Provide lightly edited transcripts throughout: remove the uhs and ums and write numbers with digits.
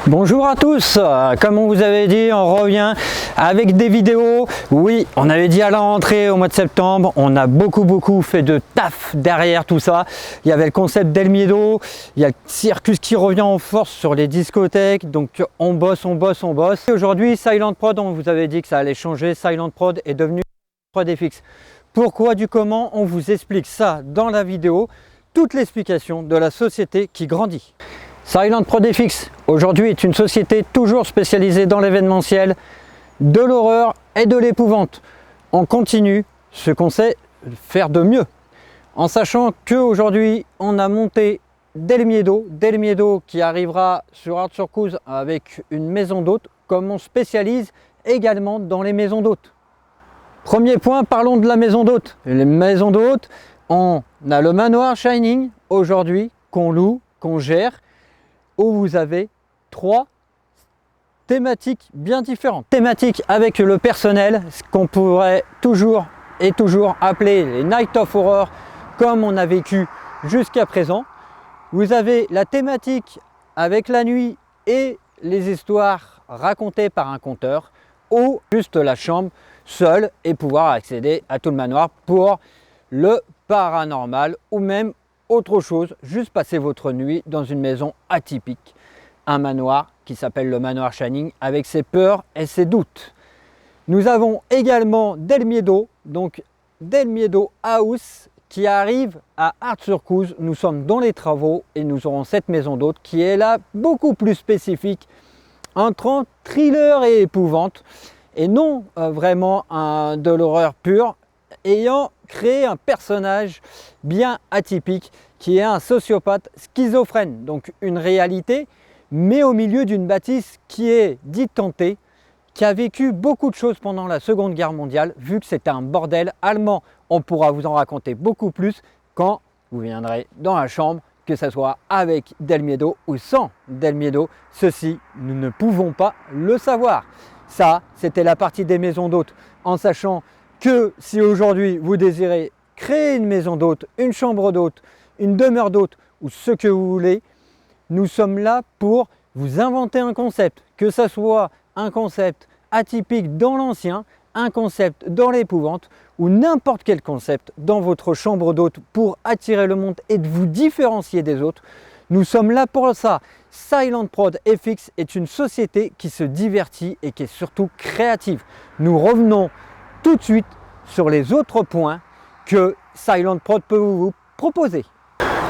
Bonjour à tous, comme on vous avait dit, on revient avec des vidéos. Oui, on avait dit à la rentrée au mois de septembre, on a beaucoup fait de taf derrière tout ça. Il y avait le concept d'El Miedo, il y a le Circus qui revient en force sur les discothèques, donc on bosse. Aujourd'hui, Silent Prod, on vous avait dit que ça allait changer, Silent Prod est devenu 3DFX. Pourquoi, du comment, on vous explique ça dans la vidéo, toute l'explication de la société qui grandit. Silent ProdFX aujourd'hui est une société toujours spécialisée dans l'événementiel, de l'horreur et de l'épouvante. On continue ce qu'on sait faire de mieux, en sachant qu'aujourd'hui on a monté Del Miedo qui arrivera sur Art Circus avec une maison d'hôtes, comme on spécialise également dans les maisons d'hôtes. Premier point, parlons de la maison d'hôtes. Les maisons d'hôtes, on a le manoir Shining aujourd'hui qu'on loue, qu'on gère, où vous avez 3 thématiques bien différentes. Thématiques avec le personnel, ce qu'on pourrait toujours appeler les Night of Horror, comme on a vécu jusqu'à présent. Vous avez la thématique avec la nuit et les histoires racontées par un conteur, ou juste la chambre seule et pouvoir accéder à tout le manoir pour le paranormal ou même autre chose, juste passer votre nuit dans une maison atypique, un manoir qui s'appelle le manoir Shining avec ses peurs et ses doutes. Nous avons également Del Miedo, donc Del Miedo House qui arrive à Art Circus. Nous sommes dans les travaux et nous aurons cette maison d'hôte qui est là beaucoup plus spécifique entre thriller et épouvante et non vraiment de l'horreur pure, ayant créé un personnage bien atypique qui est un sociopathe schizophrène, donc une réalité mais au milieu d'une bâtisse qui est dite tentée, qui a vécu beaucoup de choses pendant la Seconde Guerre mondiale, vu que c'était un bordel allemand. On pourra vous en raconter beaucoup plus quand vous viendrez dans la chambre, que ce soit avec Del Miedo ou sans Del Miedo. Ceci, nous ne pouvons pas le savoir. Ça, c'était la partie des maisons d'hôtes, en sachant que si aujourd'hui vous désirez créer une maison d'hôte, une chambre d'hôte, une demeure d'hôte ou ce que vous voulez, nous sommes là pour vous inventer un concept, que ce soit un concept atypique dans l'ancien, un concept dans l'épouvante ou n'importe quel concept dans votre chambre d'hôte pour attirer le monde et de vous différencier des autres. Nous sommes là pour ça. Silent ProdFX est une société qui se divertit et qui est surtout créative. Nous revenons tout de suite sur les autres points que Silent Prod peut vous proposer.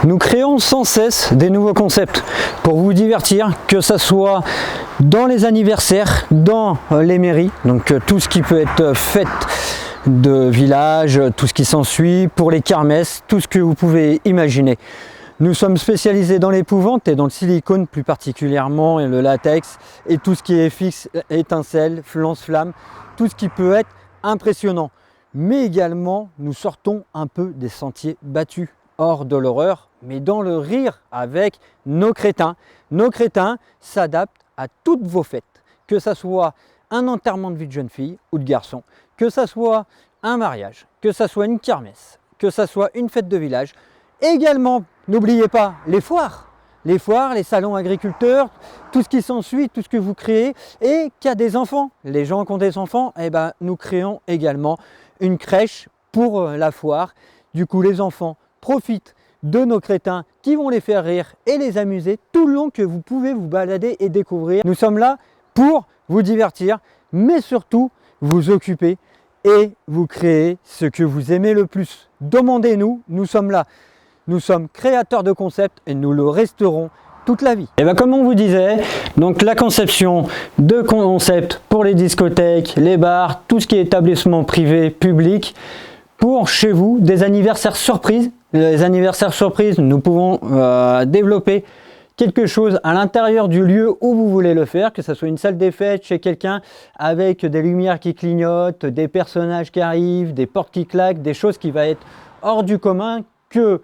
Nous créons sans cesse des nouveaux concepts pour vous divertir, que ce soit dans les anniversaires, dans les mairies, donc tout ce qui peut être fête de village, tout ce qui s'ensuit, pour les kermesses, tout ce que vous pouvez imaginer. Nous sommes spécialisés dans l'épouvante et dans le silicone plus particulièrement, et le latex et tout ce qui est fixe, étincelle, lance-flamme, tout ce qui peut être impressionnant. Mais également, nous sortons un peu des sentiers battus, hors de l'horreur, mais dans le rire avec nos crétins. Nos crétins s'adaptent à toutes vos fêtes, que ce soit un enterrement de vie de jeune fille ou de garçon, que ce soit un mariage, que ce soit une kermesse, que ce soit une fête de village. Également, n'oubliez pas les foires, les salons agriculteurs, tout ce qui s'ensuit, tout ce que vous créez, et qu'il y a des enfants. Les gens qui ont des enfants, eh ben, nous créons également une crèche pour la foire. Du coup, les enfants profitent de nos crétins qui vont les faire rire et les amuser tout le long que vous pouvez vous balader et découvrir. Nous sommes là pour vous divertir, mais surtout vous occuper et vous créer ce que vous aimez le plus. Demandez-nous, nous sommes là. Nous sommes créateurs de concepts et nous le resterons toute la vie. Et bien comme on vous disait, donc la conception de concepts pour les discothèques, les bars, tout ce qui est établissement privé, public, pour chez vous, des anniversaires surprises. Les anniversaires surprises, nous pouvons développer quelque chose à l'intérieur du lieu où vous voulez le faire, que ce soit une salle des fêtes chez quelqu'un avec des lumières qui clignotent, des personnages qui arrivent, des portes qui claquent, des choses qui vont être hors du commun, que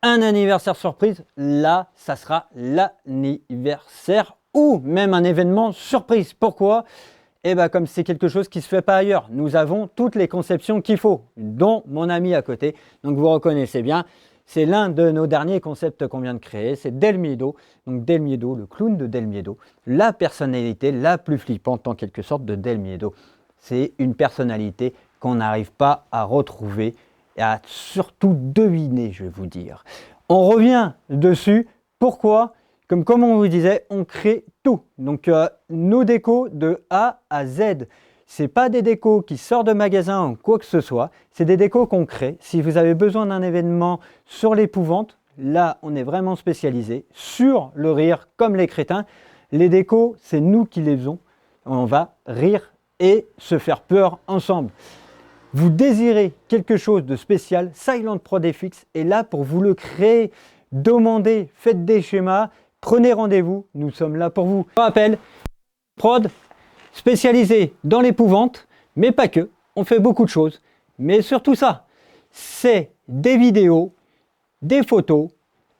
un anniversaire surprise, là, ça sera l'anniversaire ou même un événement surprise. Pourquoi ? Et bien comme c'est quelque chose qui ne se fait pas ailleurs, nous avons toutes les conceptions qu'il faut, dont mon ami à côté. Donc vous reconnaissez bien, c'est l'un de nos derniers concepts qu'on vient de créer, c'est Del Miedo. Donc Del Miedo, le clown de Del Miedo, la personnalité la plus flippante en quelque sorte de Del Miedo. C'est une personnalité qu'on n'arrive pas à retrouver et à surtout deviner, je vais vous dire. On revient dessus, pourquoi? Comme on vous disait, on crée tout. Donc nos décos de A à Z. Ce n'est pas des décos qui sortent de magasin ou quoi que ce soit, c'est des décos qu'on crée. Si vous avez besoin d'un événement sur l'épouvante, là on est vraiment spécialisé. Sur le rire, comme les crétins, les décos, c'est nous qui les faisons. On va rire et se faire peur ensemble. Vous désirez quelque chose de spécial, Silent Prod FX est là pour vous le créer. Demandez, faites des schémas, prenez rendez-vous, nous sommes là pour vous. Je rappelle, Prod spécialisé dans l'épouvante, mais pas que, on fait beaucoup de choses. Mais surtout ça, c'est des vidéos, des photos,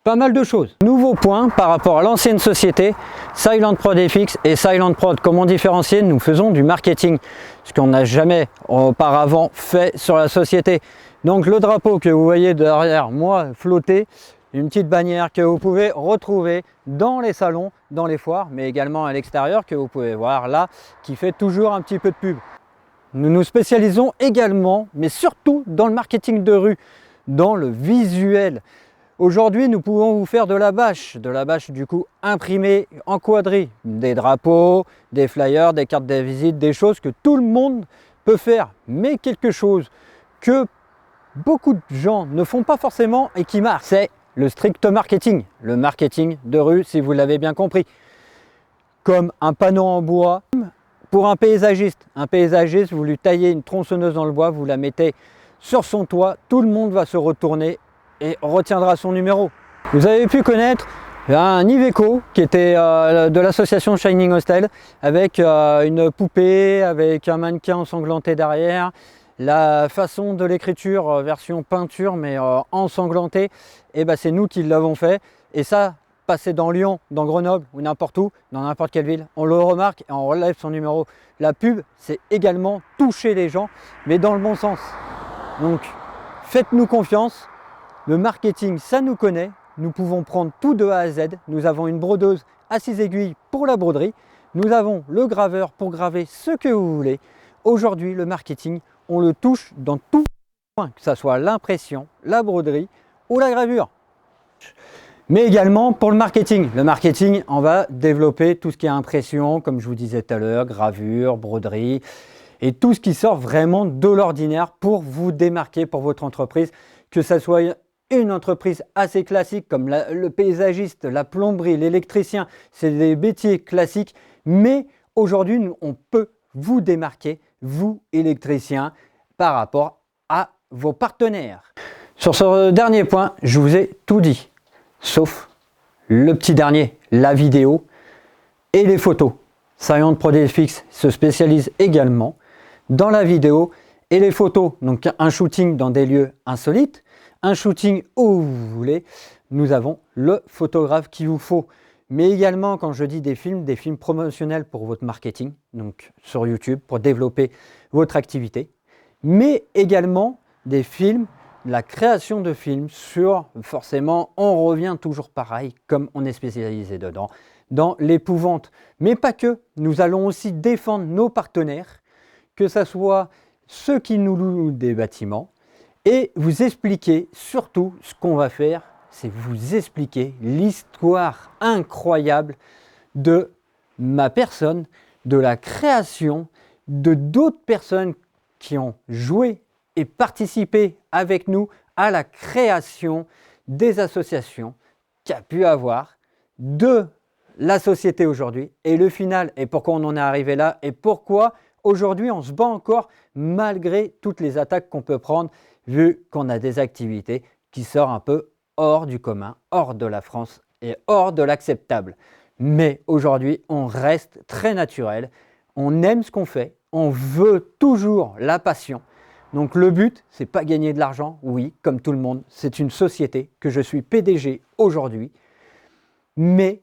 pas mal de choses. Nouveau point par rapport à l'ancienne société, Silent Prod FX et Silent Prod, comment différencier? Nous faisons du marketing, ce qu'on n'a jamais auparavant fait sur la société. Donc le drapeau que vous voyez derrière moi flotter, une petite bannière que vous pouvez retrouver dans les salons, dans les foires, mais également à l'extérieur que vous pouvez voir là, qui fait toujours un petit peu de pub. Nous nous spécialisons également, mais surtout dans le marketing de rue, dans le visuel. Aujourd'hui, nous pouvons vous faire de la bâche du coup imprimée en quadri, des drapeaux, des flyers, des cartes de visite, des choses que tout le monde peut faire, mais quelque chose que beaucoup de gens ne font pas forcément et qui marche, c'est le strict marketing, le marketing de rue, si vous l'avez bien compris. Comme un panneau en bois, pour un paysagiste, vous lui taillez une tronçonneuse dans le bois, vous la mettez sur son toit, tout le monde va se retourner et retiendra son numéro. Vous avez pu connaître un Iveco qui était de l'association Shining Hostel avec une poupée, avec un mannequin ensanglanté derrière. La façon de l'écriture version peinture mais ensanglantée, et ben c'est nous qui l'avons fait. Et ça, passer dans Lyon, dans Grenoble ou n'importe où, dans n'importe quelle ville, on le remarque et on relève son numéro. La pub, c'est également toucher les gens, mais dans le bon sens. Donc, faites-nous confiance. Le marketing, ça nous connaît. Nous pouvons prendre tout de A à Z. Nous avons une brodeuse à 6 aiguilles pour la broderie. Nous avons le graveur pour graver ce que vous voulez. Aujourd'hui, le marketing, on le touche dans tout point, que ce soit l'impression, la broderie ou la gravure. Mais également pour le marketing. Le marketing, on va développer tout ce qui est impression, comme je vous disais tout à l'heure, gravure, broderie, et tout ce qui sort vraiment de l'ordinaire pour vous démarquer pour votre entreprise, que ce soit une entreprise assez classique comme le paysagiste, la plomberie, l'électricien, c'est des métiers classiques, mais aujourd'hui, on peut vous démarquer, vous électriciens, par rapport à vos partenaires. Sur ce dernier point, je vous ai tout dit, sauf le petit dernier, la vidéo et les photos. Silent Prod FX se spécialise également dans la vidéo et les photos. Donc un shooting dans des lieux insolites, un shooting où vous voulez, nous avons le photographe qu'il vous faut. Mais également, quand je dis des films promotionnels pour votre marketing, donc sur YouTube, pour développer votre activité. Mais également des films, la création de films sur, forcément, on revient toujours pareil, comme on est spécialisé dedans, dans l'épouvante. Mais pas que, nous allons aussi défendre nos partenaires, que ce soit ceux qui nous louent des bâtiments, et vous expliquer surtout ce qu'on va faire, c'est vous expliquer l'histoire incroyable de ma personne, de la création, de d'autres personnes qui ont joué et participé avec nous à la création des associations qu'il y a pu avoir de la société aujourd'hui et le final et pourquoi on en est arrivé là et pourquoi aujourd'hui on se bat encore malgré toutes les attaques qu'on peut prendre vu qu'on a des activités qui sortent un peu hors du commun, hors de la France et hors de l'acceptable. Mais aujourd'hui, on reste très naturel, on aime ce qu'on fait, on veut toujours la passion. Donc le but, c'est pas gagner de l'argent, oui, comme tout le monde, c'est une société que je suis PDG aujourd'hui, mais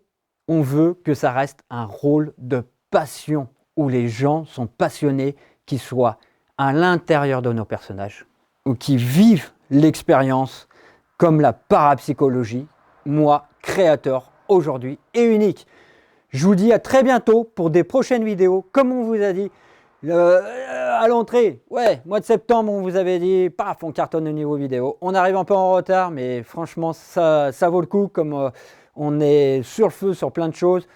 on veut que ça reste un rôle de passion où les gens sont passionnés, qu'ils soient à l'intérieur de nos personnages ou qui vivent l'expérience comme la parapsychologie, moi, créateur aujourd'hui et unique. Je vous dis à très bientôt pour des prochaines vidéos. Comme on vous a dit à l'entrée, ouais, mois de septembre, on vous avait dit, paf, on cartonne au niveau vidéo. On arrive un peu en retard, mais franchement, ça vaut le coup. Comme on est sur le feu sur plein de choses.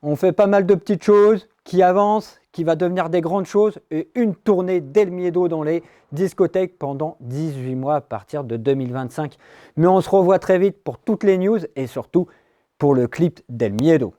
On fait pas mal de petites choses qui avancent, qui va devenir des grandes choses, et une tournée d'El Miedo dans les discothèques pendant 18 mois à partir de 2025. Mais on se revoit très vite pour toutes les news et surtout pour le clip d'El Miedo.